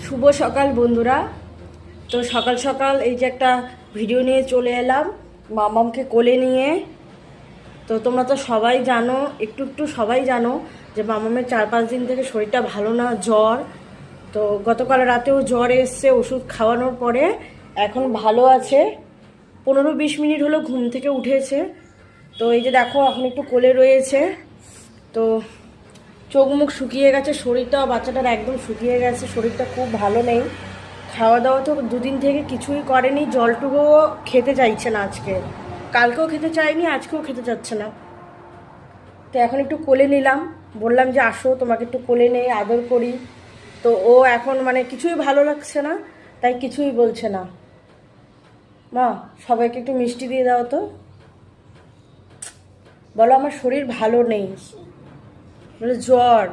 শুভ সকাল বন্ধুরা। তো সকাল সকাল এই যে একটা ভিডিও নিয়ে চলে এলাম মামামকে কোলে নিয়ে। তো তোমরা তো সবাই জানো, একটু একটু সবাই জানো যে মামামের 4-5 দিন থেকে শরীরটা ভালো না, জ্বর। তো গতকাল রাতেও জ্বর এসছে, ওষুধ খাওয়ানোর পরে এখন ভালো আছে। 15-20 মিনিট হলো ঘুম থেকে উঠেছে। তো এই যে দেখো এখন একটু কোলে রয়েছে। তো চোখ মুখ শুকিয়ে গেছে, শরীরটাও বাচ্চাটার একদম শুকিয়ে গেছে, শরীরটা খুব ভালো নেই। খাওয়া দাওয়া তো দুদিন থেকে কিছুই করেনি, জলটুকুও খেতে চাইছে না আজকে। কালকেও খেতে চায়নি, আজকেও খেতে চাচ্ছে না। তো এখন একটু কোলে নিলাম, বললাম যে আসো তোমাকে একটু কোলে নেই, আদর করি। তো ও এখন মানে কিছুই ভালো লাগছে না, তাই কিছুই বলছে না। মা সবাইকে একটু মিষ্টি দিয়ে দাও তো, বলো আমার শরীর ভালো নেই, বলে জ্বর।